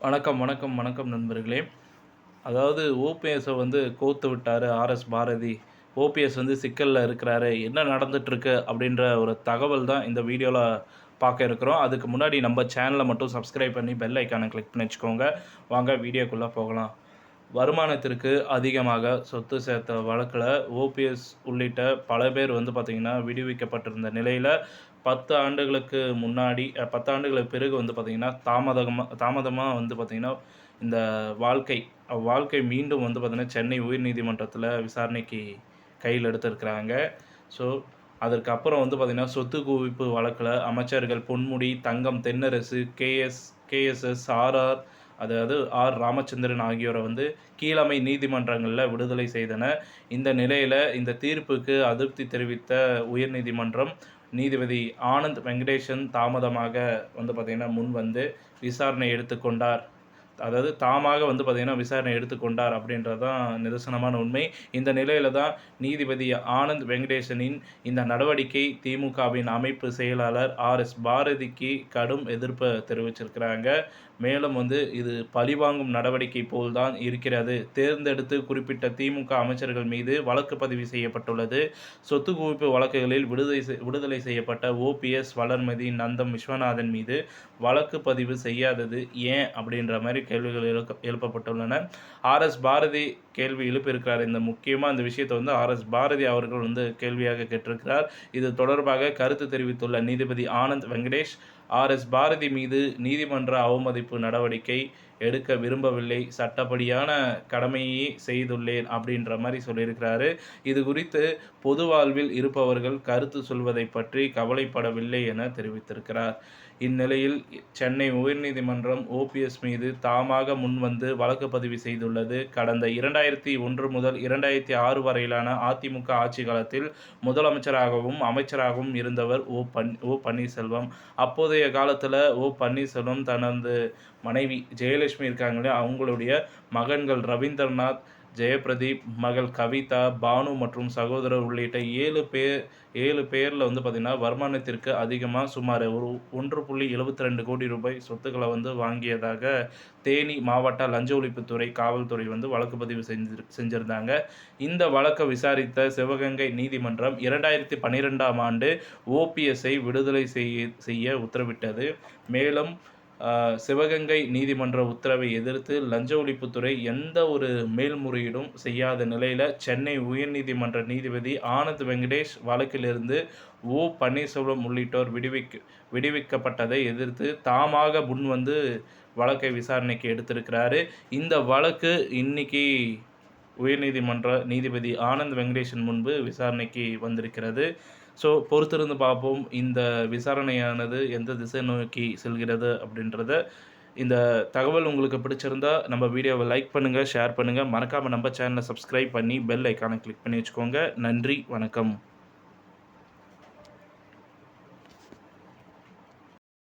வணக்கம், வணக்கம், வணக்கம் நண்பர்களே. அதாவது ஓபிஎஸ்ஸ கோத்து விட்டாரு ஆர்எஸ் பாரதி. ஓபிஎஸ் சிக்கல்ல இருக்கிறாரு. என்ன நடந்துட்டுருக்கு அப்படின்ற ஒரு தகவல் தான் இந்த வீடியோல பார்க்க இருக்கிறோம். அதுக்கு முன்னாடி நம்ம சேனல மட்டும் சப்ஸ்கிரைப் பண்ணி பெல் ஐகான கிளிக் பண்ணி வச்சுக்கோங்க. வாங்க வீடியோக்குள்ள போகலாம். வருமானத்திற்கு அதிகமாக சொத்து சேர்த்த வழக்குல ஓபிஎஸ் உள்ளிட்ட பல பேர் பார்த்தீங்கன்னா, விடுவிக்கப்பட்டிருந்த நிலையில 10 ஆண்டுகளுக்கு முன்னாடி 10 ஆண்டுகளுக்கு பிறகு பார்த்தீங்கன்னா, தாமதமா பார்த்தீங்கன்னா, இந்த வாழ்க்கை வாழ்க்கை மீண்டும் பார்த்தீங்கன்னா, சென்னை உயர்நீதிமன்றத்தில விசாரணைக்கு கையில் எடுத்திருக்கிறாங்க. ஸோ, அதற்கு அப்புறம் பார்த்தீங்கன்னா, சொத்து குவிப்பு வழக்குல அமைச்சர்கள் பொன்முடி, தங்கம் தென்னரசு, கேஎஸ்எஸ், ஆர்ஆர் அதாவது ராமச்சந்திரன் ஆகியோரை கீழமை நீதிமன்றங்கள்ல விடுதலை செய்தன. இந்த நிலையில இந்த தீர்ப்புக்கு அதிருப்தி தெரிவித்த உயர்நீதிமன்றம் நீதிபதி ஆனந்த் வெங்கடேஷன் தாமதமாக பார்த்தீங்கன்னா, விசாரணை எடுத்துக்கொண்டார். அதாவது தாமாக பார்த்தீங்கன்னா, விசாரணை எடுத்துக்கொண்டார் அப்படின்றது தான் நிதர்சனமான உண்மை. இந்த நிலையில தான் நீதிபதி ஆனந்த் வெங்கடேசனின் இந்த நடவடிக்கை திமுகவின் அமைப்பு செயலாளர் ஆர்எஸ் பாரதிக்கு கடும் எதிர்ப்பை தெரிவிச்சிருக்கிறாங்க. மேலும் இது பழிவாங்கும் நடவடிக்கை போல் தான் இருக்கிறது. தேர்ந்தெடுத்து குறிப்பிட்ட திமுக அமைச்சர்கள் மீது வழக்கு பதிவு செய்யப்பட்டுள்ளது. சொத்து குவிப்பு வழக்குகளில் விடுதலை செய்யப்பட்ட ஓபிஎஸ், வளர்மதி, நந்தம் விஸ்வநாதன் மீது வழக்கு பதிவு செய்யாதது ஏன் அப்படின்ற மாதிரி கேள்விகள் எழுப்பப்பட்டுள்ளன. ஆர்எஸ் பாரதி கேள்வி எழுப்பியிருக்கிறார். இந்த முக்கியமாக இந்த விஷயத்தை ஆர்எஸ் பாரதி அவர்கள் கேள்வியாக கேட்டிருக்கிறார். இது தொடர்பாக கருத்து தெரிவித்துள்ள நீதிபதி ஆனந்த் வெங்கடேஷ், ஆர்எஸ் பாரதி மீது நீதிமன்ற அவமதிப்பு நடவடிக்கை எடுக்க விரும்பவில்லை. சட்டப்படியான கடமையை செய்துள்ளேன் அப்படின்ற மாதிரி சொல்லியிருக்கிறாரு. இது குறித்து பொது வாழ்வில் இருப்பவர்கள் கருத்து சொல்வதை பற்றி கவலைப்படவில்லை என தெரிவித்திருக்கிறார். இந்நிலையில் சென்னை உயர்நீதிமன்றம் ஓபிஎஸ் மீது தாமாக முன்வந்து வழக்கு பதிவு செய்துள்ளது. கடந்த 2001 முதல் 2006 வரையிலான அதிமுக ஆட்சி காலத்தில் முதலமைச்சராகவும் அமைச்சராகவும் இருந்தவர் ஓ பன்னீர்செல்வம். அப்போதைய காலத்தில் ஓ பன்னீர்செல்வம் தனது மனைவி ஜெயலட்சுமி இருக்காங்களே, அவங்களுடைய மகன்கள் ரவீந்திரநாத், ஜெயபிரதீப், மகள் கவிதா, பானு மற்றும் சகோதரர் உள்ளிட்ட 7 பேரில் பார்த்தீங்கன்னா, வருமானத்திற்கு அதிகமாக சுமார் ஒரு 1.72 கோடி ரூபாய் சொத்துக்களை வாங்கியதாக தேனி மாவட்ட லஞ்ச ஒழிப்புத்துறை காவல்துறை வழக்கு பதிவு செஞ்சிருந்தாங்க. இந்த வழக்கை விசாரித்த சிவகங்கை நீதிமன்றம் 2012ஆம் ஆண்டு ஓபிஎஸ்ஐ விடுதலை செய்ய உத்தரவிட்டது. மேலும் சிவகங்கை நீதிமன்ற உத்தரவை எதிர்த்து லஞ்ச ஒழிப்புத்துறை எந்த ஒரு மேல்முறையீடும் செய்யாத நிலையில் சென்னை உயர்நீதிமன்ற நீதிபதி ஆனந்த் வெங்கடேஷ் வழக்கிலிருந்து ஓ பன்னீர்செல்வம் உள்ளிட்டோர் விடுவிக்கப்பட்டதை எதிர்த்து தாமாக முன் வழக்கை விசாரணைக்கு எடுத்திருக்கிறாரு. இந்த வழக்கு இன்னைக்கு உயர்நீதிமன்ற நீதிபதி ஆனந்த் வெங்கடேஷன் முன்பு விசாரணைக்கு வந்திருக்கிறது. ஸோ பொறுத்திருந்து பார்ப்போம் இந்த விசாரணையானது எந்த திசை நோக்கி செல்கிறது அப்படின்றத. இந்த தகவல் உங்களுக்கு பிடிச்சிருந்தா நம்ம வீடியோவை லைக் பண்ணுங்கள், ஷேர் பண்ணுங்கள். மறக்காமல் நம்ம சேனலை சப்ஸ்கிரைப் பண்ணி பெல் ஐக்கானை கிளிக் பண்ணி வச்சுக்கோங்க. நன்றி, வணக்கம்.